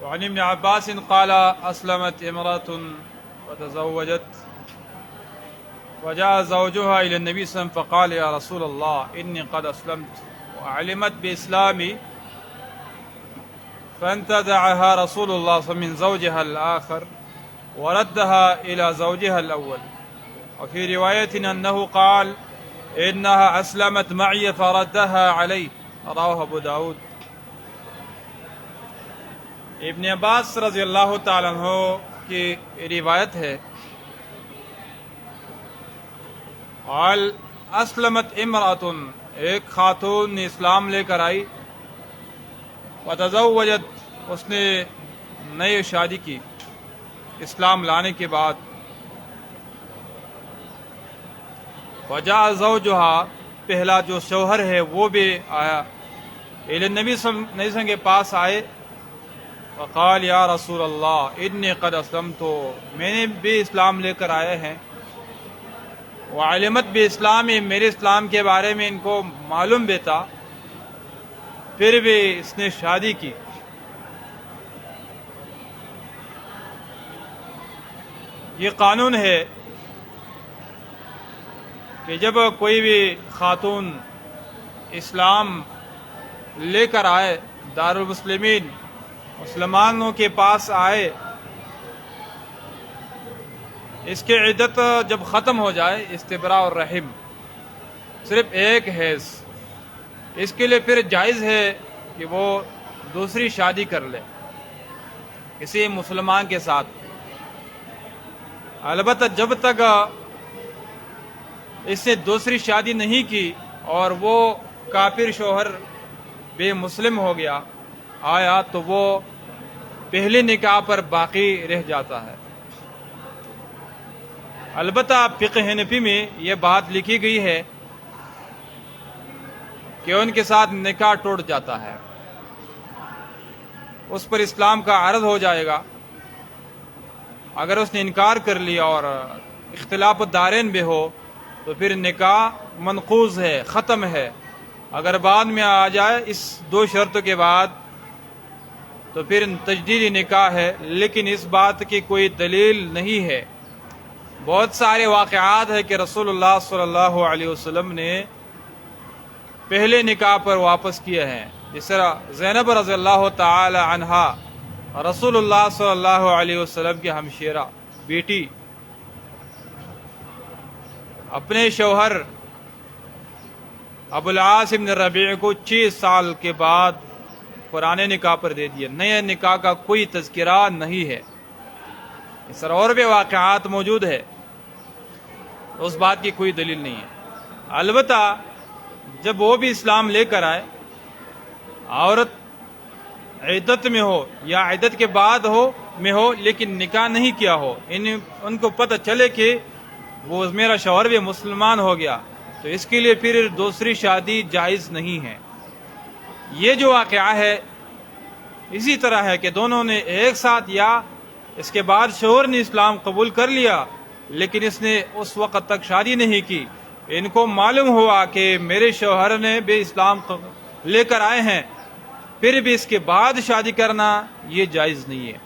وعن ابن عباس قال أسلمت امرأة وتزوجت وجاء زوجها إلى النبي صلى الله عليه وسلم فقال يا رسول الله إني قد أسلمت وعلمت بإسلامي فانتزعها رسول الله صلى الله عليه وسلم من زوجها الآخر وردها إلى زوجها الأول. وفي رواية أنه قال إنها أسلمت معي فردها علي. رواه أبو داود. ابن عباس رضی اللہ تعالیٰ عنہ کی روایت ہے، قال اسلمت امرأۃ، ایک خاتون نے اسلام لے کر آئی، وتزوجت، اس نے نئی شادی کی اسلام لانے کے بعد، وجاء زوجها، پہلا جو شوہر ہے وہ بھی آیا، الی نبی صلی اللہ علیہ وسلم کے پاس آئے، وقال یا رسول اللہ انی قد اسلمت، میں نے بھی اسلام لے کر آئے ہیں، وعلمت باسلامی، میرے اسلام کے بارے میں ان کو معلوم بھی تھا، پھر بھی اس نے شادی کی۔ یہ قانون ہے کہ جب کوئی بھی خاتون اسلام لے کر آئے، دارالمسلمین مسلمانوں کے پاس آئے، اس کی عدت جب ختم ہو جائے، استبراء الرحم، صرف ایک حیض، اس کے لیے پھر جائز ہے کہ وہ دوسری شادی کر لے کسی مسلمان کے ساتھ، البتہ جب تک اس نے دوسری شادی نہیں کی اور وہ کافر شوہر بے مسلم ہو گیا آیا تو وہ پہلے نکاح پر باقی رہ جاتا ہے۔ البتہ فقہ حنفی میں یہ بات لکھی گئی ہے کہ ان کے ساتھ نکاح ٹوٹ جاتا ہے، اس پر اسلام کا عرض ہو جائے گا، اگر اس نے انکار کر لیا اور اختلاف الدارین بھی ہو تو پھر نکاح منقوض ہے، ختم ہے۔ اگر بعد میں آ جائے اس دو شرطوں کے بعد تو پھر تجدید نکاح ہے، لیکن اس بات کی کوئی دلیل نہیں ہے۔ بہت سارے واقعات ہیں کہ رسول اللہ صلی اللہ علیہ وسلم نے پہلے نکاح پر واپس کیے ہیں، جس طرح زینب رضی اللہ تعالی عنہا رسول اللہ صلی اللہ علیہ وسلم کی ہمشیرہ بیٹی اپنے شوہر ابو العاص بن ربیع کو 6 سال کے بعد پرانے نکاح پر دے دیا، نئے نکاح کا کوئی تذکرہ نہیں ہے۔ اس طرح اور بھی واقعات موجود ہے، اس بات کی کوئی دلیل نہیں ہے۔ البتہ جب وہ بھی اسلام لے کر آئے، عورت عدت میں ہو یا عدت کے بعد ہو لیکن نکاح نہیں کیا ہو، ان کو پتہ چلے کہ وہ میرا شوہر بھی مسلمان ہو گیا، تو اس کے لیے پھر دوسری شادی جائز نہیں ہے۔ یہ جو واقعہ ہے اسی طرح ہے کہ دونوں نے ایک ساتھ یا اس کے بعد شوہر نے اسلام قبول کر لیا لیکن اس نے اس وقت تک شادی نہیں کی، ان کو معلوم ہوا کہ میرے شوہر نے بھی اسلام لے کر آئے ہیں، پھر بھی اس کے بعد شادی کرنا یہ جائز نہیں ہے،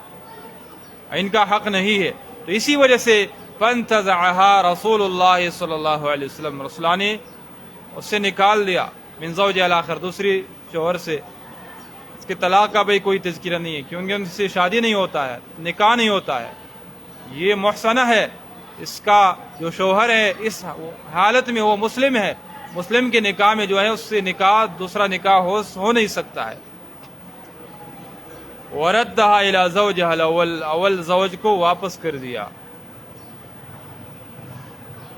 ان کا حق نہیں ہے۔ تو اسی وجہ سے فانتزعها رسول اللہ صلی اللہ علیہ وسلم، رسول نے اس سے نکال دیا، من زوج الاخر، دوسری شوہر سے۔ اس کے طلاق کا بھی کوئی تذکرہ نہیں ہے کیونکہ ان سے شادی نہیں ہوتا ہے، نکاح نہیں ہوتا ہے، یہ محصنہ ہے، اس کا جو شوہر ہے اس حالت میں وہ مسلم ہے، مسلم کے نکاح میں جو ہے اس سے نکاح دوسرا نکاح ہو نہیں سکتا ہے۔ وردها الى زوجها الاول، اول زوج کو واپس کر دیا۔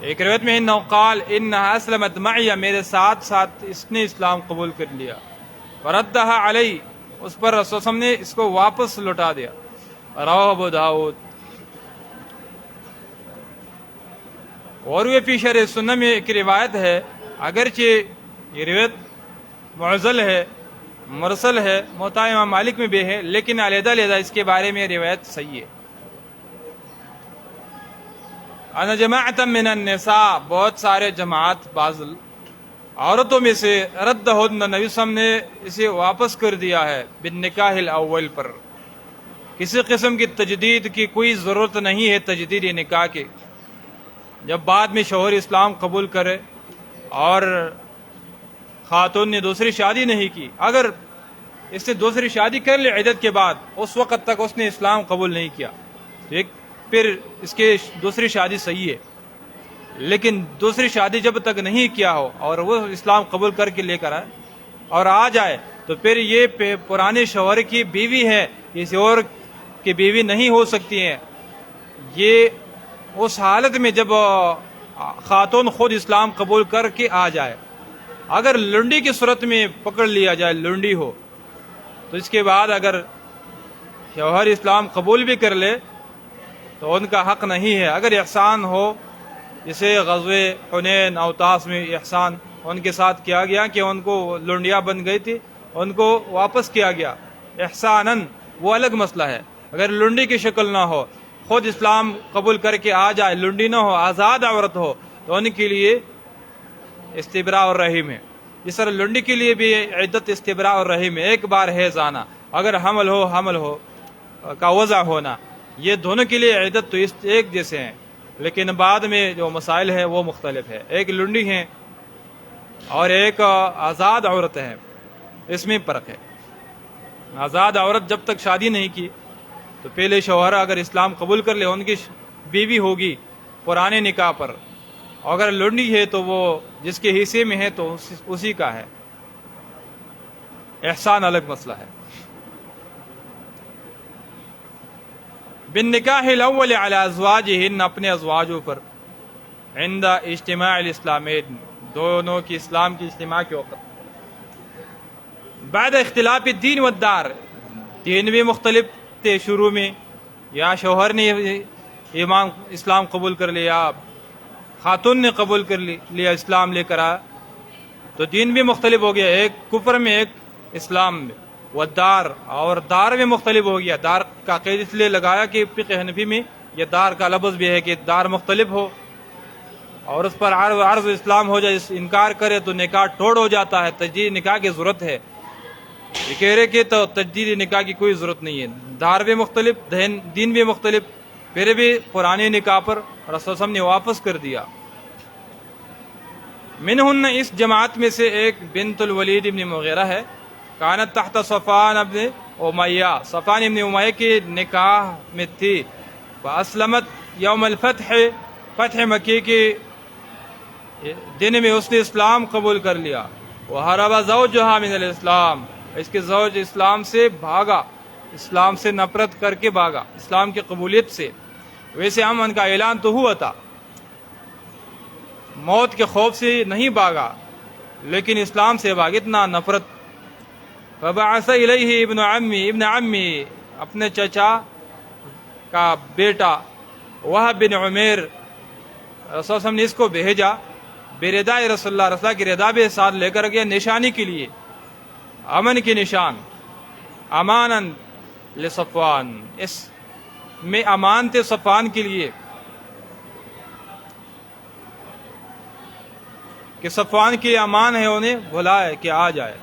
ایک روایت میں انہو قال انہا اسلمت معی، میرے ساتھ ساتھ اس نے اسلام قبول کر لیا، وردها علی، اس پر رسول صلی اللہ علیہ وسلم نے اس کو واپس لوٹا دیا۔ رواه ابو داود۔ اور وہ فی شرح سنن میں ایک روایت ہے، اگرچہ یہ روایت معضل ہے، مرسل ہے، موطا امام مالک میں بھی ہے، لیکن علیحدہ علیحدہ اس کے بارے میں روایت صحیح ہے۔ انا جماعتا من النساء، بہت سارے جماعت بعض عورتوں میں سے، ردہن، نبی صلی اللہ علیہ وسلم نے اسے واپس کر دیا ہے بالنکاح الاول پر، کسی قسم کی تجدید کی کوئی ضرورت نہیں ہے تجدید نکاح کی۔ جب بعد میں شوہر اسلام قبول کرے اور خاتون نے دوسری شادی نہیں کی، اگر اس نے دوسری شادی کر لی عدت کے بعد، اس وقت تک اس نے اسلام قبول نہیں کیا، پھر اس کے دوسری شادی صحیح ہے۔ لیکن دوسری شادی جب تک نہیں کیا ہو اور وہ اسلام قبول کر کے لے کر آئے اور آ جائے، تو پھر یہ پرانے شوہر کی بیوی ہے، کسی اور کی بیوی نہیں ہو سکتی ہے۔ یہ اس حالت میں جب خاتون خود اسلام قبول کر کے آ جائے۔ اگر لنڈی کی صورت میں پکڑ لیا جائے، لنڈی ہو، تو اس کے بعد اگر شوہر اسلام قبول بھی کر لے تو ان کا حق نہیں ہے۔ اگر احسان ہو، جسے غزوہ حنین اوطاس میں احسان ان کے ساتھ کیا گیا کہ ان کو لنڈیاں بن گئی تھی، ان کو واپس کیا گیا احساناً، وہ الگ مسئلہ ہے۔ اگر لنڈی کی شکل نہ ہو، خود اسلام قبول کر کے آ جائے، لنڈی نہ ہو، آزاد عورت ہو، تو ان کے لیے استبراء اور رحم ہے۔ اس طرح لنڈی کے لیے بھی عدت استبراء اور رحم ہے۔ ایک بار حیض آنا، اگر حمل ہو کا وضع ہونا، یہ دونوں کے لیے عدت تو ایک جیسے ہیں، لیکن بعد میں جو مسائل ہے وہ مختلف ہے۔ ایک لنڈی ہے اور ایک آزاد عورت ہے، اس میں فرق ہے۔ آزاد عورت جب تک شادی نہیں کی تو پہلے شوہر اگر اسلام قبول کر لے، ان کی بیوی ہوگی پرانے نکاح پر، اگر لنڈی ہے تو وہ جس کے حصے میں ہے تو اسی کا ہے۔ احسان الگ مسئلہ ہے۔ بالنکاح الاول علی ازواجہن، اپنے ازواجوں پر، عند اجتماع الاسلامین، دونوں کی اسلام کی اجتماع کے وقت، بعد اختلاف الدین والدار، دین بھی مختلف تھے شروع میں، یا شوہر نے ایمان اسلام قبول کر لیا، خاتون نے قبول کر لیا اسلام لے کر آیا، تو دین بھی مختلف ہو گیا، ایک کفر میں ایک اسلام میں، والدار، اور دار بھی مختلف ہو گیا۔ دار کا قید اس لیے لگایا کہ فقہ حنفی میں یہ دار کا لفظ بھی ہے کہ دار مختلف ہو اور اس پر عرض اسلام ہو جائے، انکار کرے تو نکاح ٹوڑ ہو جاتا ہے، تجدید نکاح کی ضرورت ہے۔ یہ کہہ رہے کہ تو تجدید نکاح کی کوئی ضرورت نہیں ہے، دار بھی مختلف، دین بھی مختلف، پھر بھی پرانے نکاح پر رسول صلی اللہ علیہ وسلم نے واپس کر دیا۔ منہن، اس جماعت میں سے ایک بنت الولید ابن مغیرہ ہے، کانت تحت صفوان ابن امیہ، صفوان ابن امیہ کے نکاح میں تھی، فاسلمت یوم الفتح، فتح مکی کے دن میں اس نے اسلام قبول کر لیا۔ وہرب زوجہا من الاسلام، اس کے زوج اسلام سے بھاگا، اسلام سے نفرت کر کے بھاگا، اسلام کی قبولیت سے۔ ویسے امن کا اعلان تو ہوا تھا، موت کے خوف سے نہیں بھاگا، لیکن اسلام سے بھاگا، اتنا نفرت۔ فبعث الیہ ابن عمی، اپنے چچا کا بیٹا وہب بن عمیر، رسول اللہ صلی اللہ علیہ وسلم نے اس کو بھیجا، برداء رسول اللہ کی رضا بھی ساتھ لے کر گیا، نشانی کے لیے، امن کی نشان، اماناً لصفوان، اس میں امان تھے صفوان کے لیے کہ صفوان کے لیے امان ہے، انہیں بلائے کہ آ جائے۔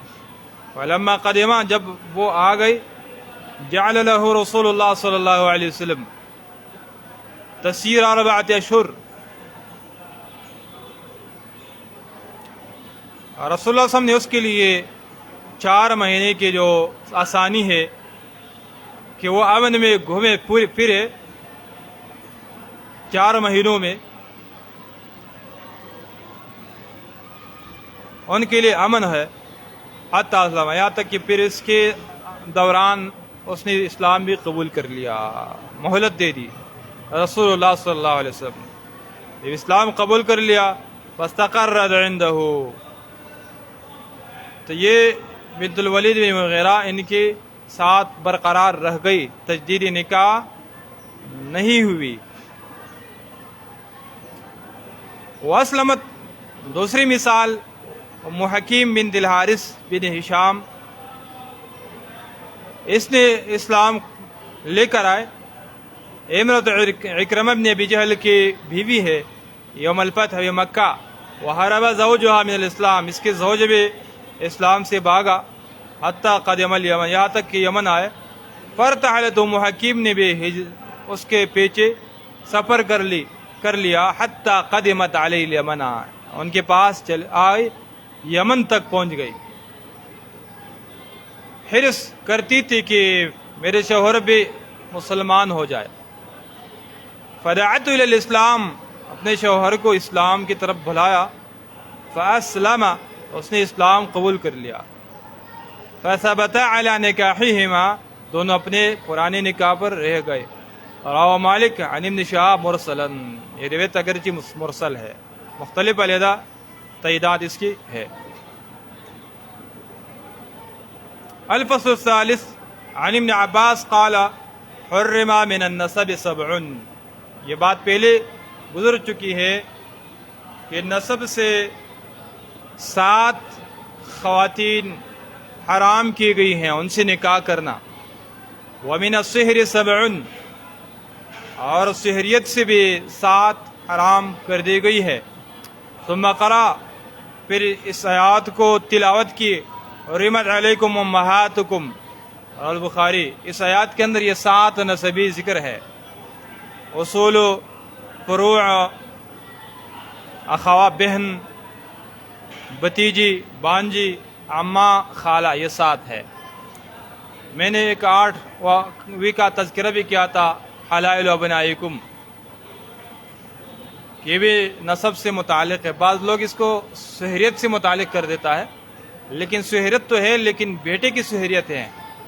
فلما قدما، جب وہ آ گئی، جعل له رسول اللہ صلی اللہ علیہ وسلم تسیر 4 اشہر، رسول اللہ صلی اللہ علیہ وسلم نے اس کے لیے 4 مہینے کی جو آسانی ہے کہ وہ امن میں گھومے پھرے، 4 مہینوں میں ان کے لیے امن ہے، حتی اسلم، یہاں تک کہ پھر اس کے دوران اس نے اسلام بھی قبول کر لیا، مہلت دے دی رسول اللہ صلی اللہ علیہ وسلم نے۔ جب اسلام قبول کر لیا، فاستقرت عنده، تو یہ بنت الولید بن مغیرہ ان کے ساتھ برقرار رہ گئی، تجدید نکاح نہیں ہوئی۔ واسلمت، دوسری مثال ام حکیم بنت الحارث بن ہشام، اس نے اسلام لے کر آئے، امرت عکرمہ بن ابی جہل کی بیوی ہے، یوم الفتح مکہ، وہرب زوجہا من الاسلام، اس کے زوج بھی اسلام سے بھاگا، حتی قدم الیمن، یہاں تک کہ یمن آئے، فرتحلت حکیم نے بھی اس کے پیچھے سفر کر لیا حتی قدمت علیہ الیمن، ان کے پاس آئے، یمن تک پہنچ گئی۔ حرص کرتی تھی کہ میرے شوہر بھی مسلمان ہو جائے۔ فدعت الی الاسلام، اپنے شوہر کو اسلام کی طرف بلایا۔ فاسلم، اس نے اسلام قبول کر لیا۔ فثبتا علی نکاحہما، دونوں اپنے پرانے نکاح پر رہ گئے۔ رواه مالک عن ابن شهاب مرسلا، یہ روایت اگرچہ مرسل ہے، مختلف علیحدہ تائیدات اس کی ہے۔ الفصل الثالث عن ابن عباس قال حرم من النسب 7، یہ بات پہلے گزر چکی ہے کہ نسب سے 7 خواتین حرام کی گئی ہیں، ان سے نکاح کرنا۔ ومن السحر 7، اور سحریت سے بھی 7 حرام کر دی گئی ہے۔ ثم قرأ، پھر اس آیات کو تلاوت کی، حرمت علیکم امہاتکم، البخاری، اس آیات کے اندر یہ 7 نسبی ذکر ہے۔ اصول، فروع، اخوا، بہن، بتیجی، بانجی، عمہ، خالہ، یہ 7 ہے۔ میں نے ایک 8ویں کا تذکرہ بھی کیا تھا، حلائل ابنائکم، یہ بھی نسب سے متعلق ہے۔ بعض لوگ اس کو سحریت سے متعلق کر دیتا ہے، لیکن سحریت تو ہے، لیکن بیٹے کی سحریت ہے۔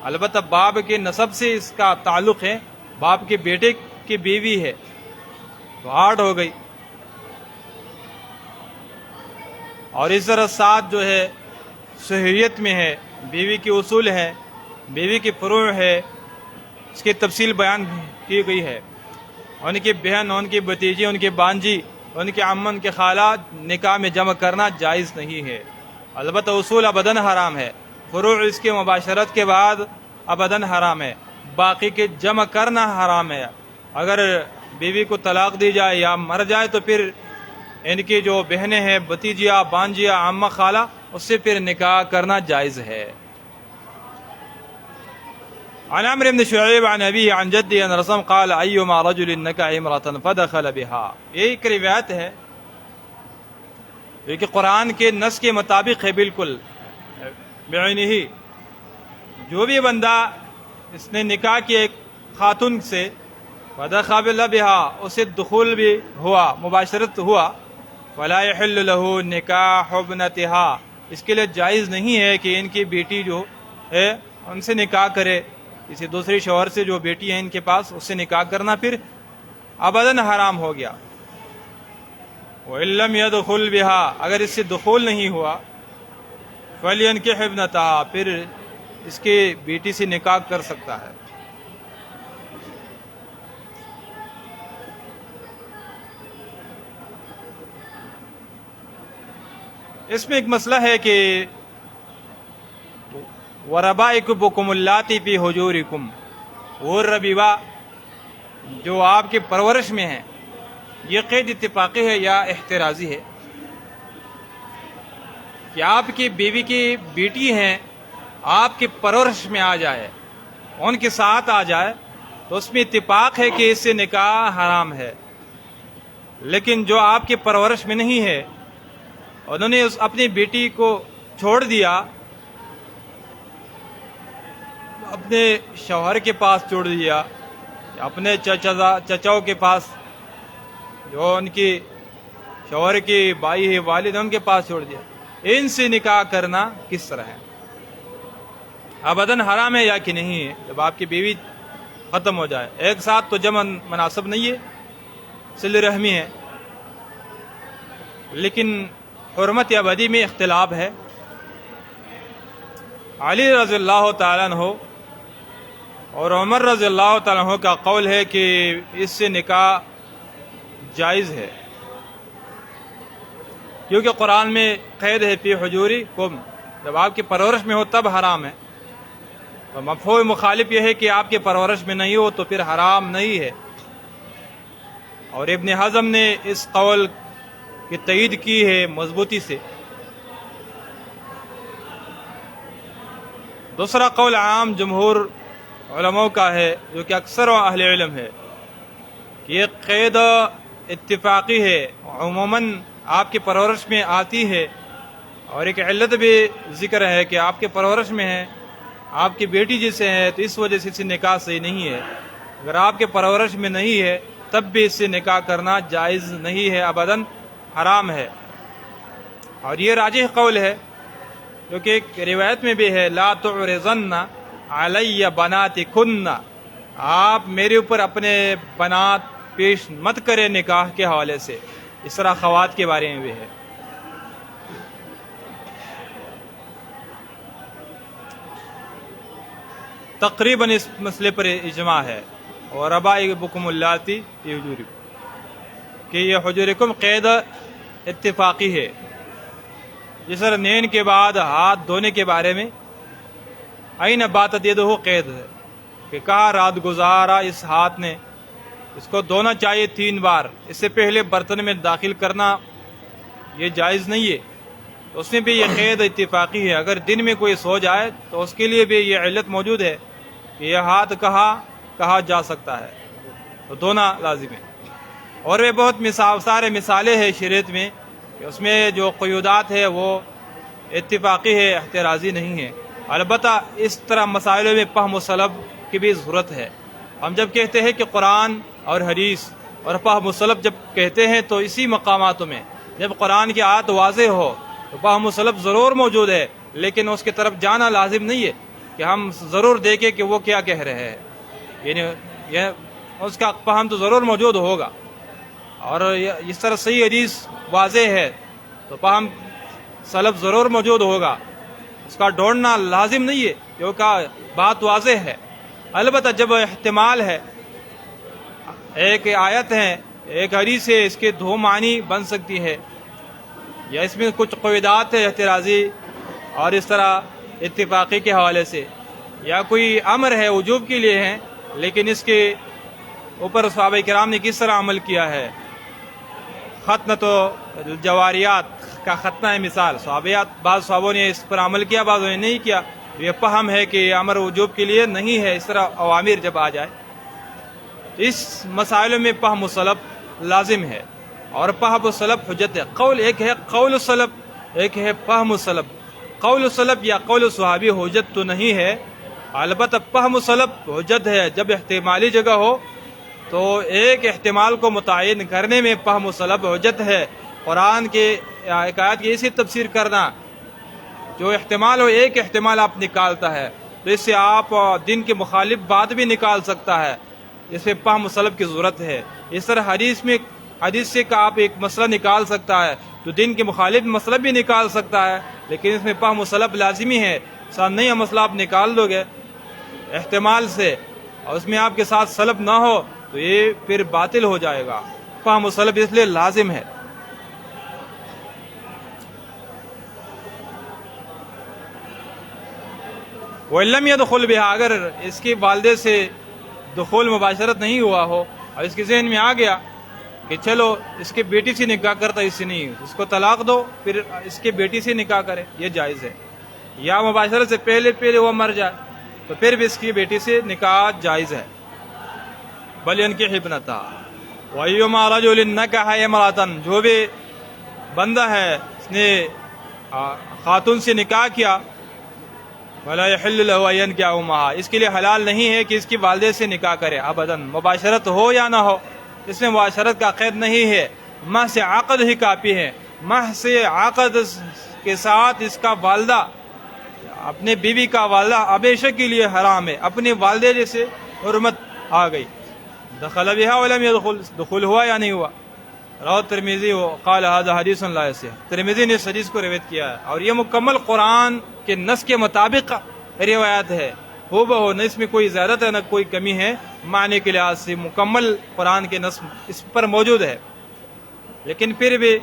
البتہ باپ کے نسب سے اس کا تعلق ہے، باپ کے بیٹے کی بیوی ہے، تو 8 ہو گئی۔ اور اس طرح 7 جو ہے سحریت میں ہے، بیوی کی اصول ہے، بیوی کی فروع ہے، اس کی تفصیل بیان کی گئی ہے۔ ان کی بہن، ان کی بتیجی، ان کی بانجی، ان کے عمہ، ان کے خالہ نکاح میں جمع کرنا جائز نہیں ہے۔ البتہ اصول ابداً حرام ہے، فروع اس کے مباشرت کے بعد ابداً حرام ہے، باقی کے جمع کرنا حرام ہے۔ اگر بیوی کو طلاق دی جائے یا مر جائے تو پھر ان کی جو بہنیں ہیں، بتیجیاں، بانجیاں، عمہ، خالہ، اس سے پھر نکاح کرنا جائز ہے۔ عن عمرو بن شعیب عن ابیہ عن جدہ ان رسول قال ایما رجل نکح امرأة فدخل بها، یہ ایک روایت ہے یہ کہ قرآن کے نص کے مطابق ہے، بالکل بعینہ، جو بھی بندہ اس نے نکاح کیا ایک خاتون سے، فدخل بها، اسے دخول بھی ہوا، مباشرت ہوا، فلا يحل له نکاح ابنتها، اس کے لیے جائز نہیں ہے کہ ان کی بیٹی جو ہے ان سے نکاح کرے، کسی دوسرے شوہر سے جو بیٹی ہے ان کے پاس، اس سے نکاح کرنا پھر ابداً حرام ہو گیا۔ وَإِن لَّمْ يَدْخُلْ بِهَا، اگر اس سے دخول نہیں ہوا، فَلْيَنْكِحْ ابْنَتَهَا، پھر اس کی بیٹی سے نکاح کر سکتا ہے۔ اس میں ایک مسئلہ ہے کہ وَرَبَائِكُمُ اللَّاتِي فِي حُجُورِكُمْ، وہ ربیبہ جو آپ کی پرورش میں ہیں، یہ قید اتفاقی ہے یا احترازی ہے؟ کہ آپ کی بیوی کی بیٹی ہیں، آپ کی پرورش میں آ جائے، ان کے ساتھ آ جائے، تو اس میں اتفاق ہے کہ اس سے نکاح حرام ہے۔ لیکن جو آپ کی پرورش میں نہیں ہے، انہوں نے اپنی بیٹی کو چھوڑ دیا، اپنے شوہر کے پاس چھوڑ دیا، اپنے چچاؤں کے پاس، جو ان کی شوہر کی بھائی ہے، والد، ان کے پاس چھوڑ دیا، ان سے نکاح کرنا کس طرح ہے؟ ابداً حرام ہے یا کہ نہیں ہے؟ جب آپ کی بیوی ختم ہو جائے، ایک ساتھ تو جمع مناسب نہیں ہے، صلہ رحمی ہے، لیکن حرمت ابدی میں اختلاف ہے۔ علی رضی اللہ تعالیٰ عنہ اور عمر رضی اللہ تعالیٰ عنہ کا قول ہے کہ اس سے نکاح جائز ہے، کیونکہ قرآن میں قید ہے فی حجورکم، جب آپ کی پرورش میں ہو تب حرام ہے، تو مفہوم مخالف یہ ہے کہ آپ کی پرورش میں نہیں ہو تو پھر حرام نہیں ہے۔ اور ابن حزم نے اس قول کی تائید کی ہے مضبوطی سے۔ دوسرا قول عام جمہور علماء کا ہے جو کہ اکثر اہل علم ہے کہ یہ قید اتفاقی ہے، عموماً آپ کی پرورش میں آتی ہے، اور ایک علت بھی ذکر ہے کہ آپ کے پرورش میں ہے، آپ کی بیٹی جسے ہے تو اس وجہ سے اس سے نکاح صحیح نہیں ہے۔ اگر آپ کے پرورش میں نہیں ہے تب بھی اس سے نکاح کرنا جائز نہیں ہے، ابداً حرام ہے۔ اور یہ راجح قول ہے کیونکہ ایک روایت میں بھی ہے لا تعرضن علی بناتکن، آپ میرے اوپر اپنے بنات پیش مت کریں نکاح کے حوالے سے۔ اس طرح خوات کے بارے میں بھی ہے۔ تقریباً اس مسئلے پر اجماع ہے، اور ربائبکم اللاتی فی حجورکم، کہ یہ حجورکم قید اتفاقی ہے۔ جس طرح نین کے بعد ہاتھ دھونے کے بارے میں این باتت یدہ قید ہے کہ کہا رات گزارا اس ہاتھ نے، اس کو دھونا چاہیے 3 بار، اس سے پہلے برتن میں داخل کرنا یہ جائز نہیں ہے۔ اس میں بھی یہ قید اتفاقی ہے، اگر دن میں کوئی سو جائے تو اس کے لیے بھی یہ علت موجود ہے کہ یہ ہاتھ کہا جا سکتا ہے، تو دھونا لازم ہے۔ اور وہ بہت سارے مثالیں ہیں شریعت میں کہ اس میں جو قیودات ہے وہ اتفاقی ہے، احترازی نہیں ہے۔ البتہ اس طرح مسائلوں میں فہم و سلب کی بھی ضرورت ہے۔ ہم جب کہتے ہیں کہ قرآن اور حدیث اور فہم و سلب جب کہتے ہیں تو اسی مقامات میں جب قرآن کی آیت واضح ہو تو فہم و سلب ضرور موجود ہے، لیکن اس کی طرف جانا لازم نہیں ہے کہ ہم ضرور دیکھیں کہ وہ کیا کہہ رہے ہیں، یعنی اس کا فہم تو ضرور موجود ہوگا، اور اس طرح صحیح حدیث واضح ہے تو فہم سلب ضرور موجود ہوگا، اس کا ڈھونڈنا لازم نہیں ہے کیونکہ بات واضح ہے۔ البتہ جب احتمال ہے، ایک آیت ہے ایک حدیث ہے، اس کے 2 معنی بن سکتی ہے، یا اس میں کچھ قیودات ہے احترازی اور اس طرح اتفاقی کے حوالے سے، یا کوئی امر ہے وجوب کے لیے ہے لیکن اس کے اوپر صحابہ کرام نے کس طرح عمل کیا ہے۔ ختنۃ الجواریات کا ختنہ ہے مثال، بعض صحابوں نے اس پر عمل کیا، بعضوں نے نہیں کیا، یہ فہم ہے کہ امر وجوب کے لیے نہیں ہے۔ اس طرح اوامر جب آ جائے اس مسائلوں میں فہم و سلب لازم ہے، اور فہم و سلب حجت ہے۔ قول ایک ہے قول و سلب، ایک ہے فہم و سلب۔ قول و سلب یا قول و صحابی حجت تو نہیں ہے، البتہ فہم و سلب حجت ہے۔ جب احتمالی جگہ ہو تو ایک احتمال کو متعین کرنے میں فہم و سلب حجت ہے۔ قرآن کے ایک آیت کی ایسی تفسیر کرنا جو احتمال ہو، ایک احتمال آپ نکالتا ہے تو اس سے آپ دن کے مخالف بات بھی نکال سکتا ہے، اس میں فہم و سلب کی ضرورت ہے۔ اس طرح حدیث سے آپ ایک مسئلہ نکال سکتا ہے تو دن کے مخالف مسئلہ بھی نکال سکتا ہے، لیکن اس میں فہم و سلب لازمی ہے۔ نیا مسئلہ آپ نکال دو گے احتمال سے اور اس میں آپ کے ساتھ سلب نہ ہو تو یہ پھر باطل ہو جائے گا۔ فہم و سلب اس لیے لازم ہے۔ وَإِلَّمْ يَدْخُلْ بِهَا، اگر اس کی والدے سے دخول مباشرت نہیں ہوا ہو اور اس کے ذہن میں آ گیا کہ چلو اس کے بیٹی سے نکاح کرتا، اس سے نہیں، اس کو طلاق دو پھر اس کے بیٹی سے نکاح کرے، یہ جائز ہے۔ یا مباشرت سے پہلے وہ مر جائے تو پھر بھی اس کی بیٹی سے نکاح جائز ہے۔ بل ينكح ابنتها وَأَيُّمَا رَجُلٍ نَكَحَ امْرَأَةً، جو بھی بندہ ہے اس نے خاتون سے نکاح کیا، وَلَا يَحِلُّ لَهُ أَن يَنكِحَ أُمَّهَا، اس کے لیے حلال نہیں ہے کہ اس کی والدے سے نکاح کرے ابداً، مباشرت ہو یا نہ ہو، اس میں مباشرت کا قید نہیں ہے، محض عقد ہی کافی ہے۔ محض عقد کے ساتھ اس کا والدہ، اپنے بیوی کا والدہ ہمیشہ کے لیے حرام ہے، اپنے والدے جیسے حرمت آ گئی۔ دخل بها ولم يدخل، دخول ہوا یا نہیں ہوا۔ رواه الترمذی وقال هذا حدیث لا يصح، ترمذی نے اس حدیث کو روایت کیا ہے، اور یہ مکمل قرآن کے نص کے مطابق روایت ہے، ہو بہو، نہ اس میں کوئی زیادت ہے نہ کوئی کمی ہے، معنی کے لحاظ سے مکمل قرآن کے نص اس پر موجود ہے، لیکن پھر بھی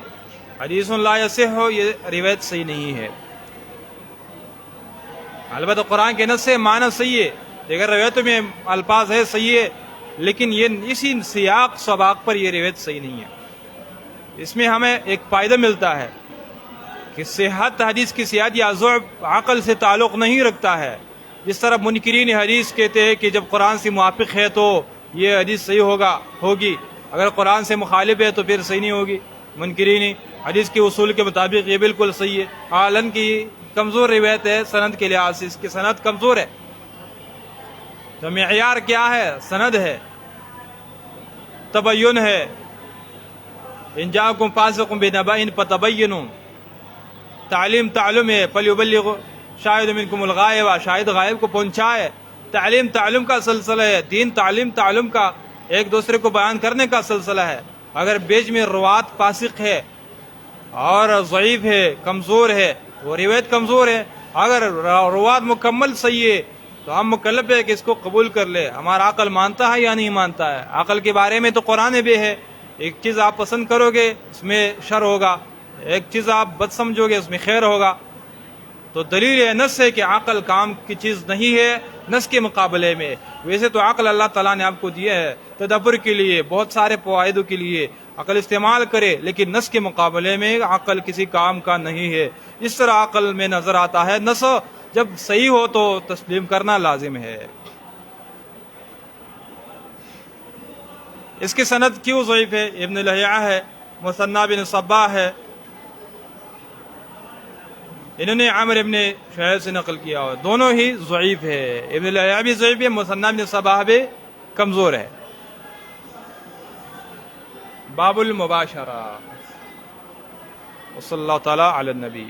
حدیث لا یصح ہو، یہ روایت صحیح نہیں ہے۔ البتہ قرآن کے نص سے معنی صحیح ہے، دیگر روایتوں میں الفاظ ہے صحیح ہے، لیکن یہ اسی سیاق سباق پر یہ روایت صحیح نہیں ہے۔ اس میں ہمیں ایک فائدہ ملتا ہے کہ صحت حدیث کی صحت یا ضعف عقل سے تعلق نہیں رکھتا ہے، جس طرح منکرین حدیث کہتے ہیں کہ جب قرآن سے موافق ہے تو یہ حدیث صحیح ہوگی، اگر قرآن سے مخالف ہے تو پھر صحیح نہیں ہوگی۔ منکرین حدیث کے اصول کے مطابق یہ بالکل صحیح ہے، حالان کی کمزور روایت ہے، سند کے لحاظ سے اس کی سند کمزور ہے۔ تو معیار کیا ہے؟ سند ہے، تبین ہے، ان جاءکم فاسق بنبأ فتبینوا، تعلیم ہے، فلیبلغ شاہد منکم الغائب، شاہد غائب کو پہنچائے، تعلیم کا سلسلہ ہے، دین تعلیم کا ایک دوسرے کو بیان کرنے کا سلسلہ ہے۔ اگر بیچ میں روات فاسق ہے اور ضعیف ہے، کمزور ہے، وہ روایت کمزور ہے۔ اگر روات مکمل صحیح ہے تو ہم مکلف ہے کہ اس کو قبول کر لے۔ ہمارا عقل مانتا ہے یا نہیں مانتا ہے؟ عقل کے بارے میں تو قرآن بھی ہے، ایک چیز آپ پسند کرو گے اس میں شر ہوگا، ایک چیز آپ بد سمجھو گے اس میں خیر ہوگا۔ تو دلیل ہے، نص ہے کہ عقل کام کی چیز نہیں ہے نص کے مقابلے میں۔ ویسے تو عقل اللہ تعالیٰ نے آپ کو دیا ہے تدبر کے لیے، بہت سارے فوائدوں کے لیے عقل استعمال کرے، لیکن نص کے مقابلے میں عقل کسی کام کا نہیں ہے۔ اس طرح عقل میں نظر آتا ہے نص جب صحیح ہو تو تسلیم کرنا لازم ہے۔ اس کی سند کیوں ضعیف ہے؟ ابن لہیعہ ہے، مثنی بن صباح ہے، انہوں نے عامر ابن شعیب سے نقل کیا ہوا، دونوں ہی ضعیف ہے۔ ابن لہیعہ بھی ضعیف ہے، مثنی بن صباح بھی کمزور ہے۔ باب المباشرہ، وصلی اللہ تعالی علی النبی۔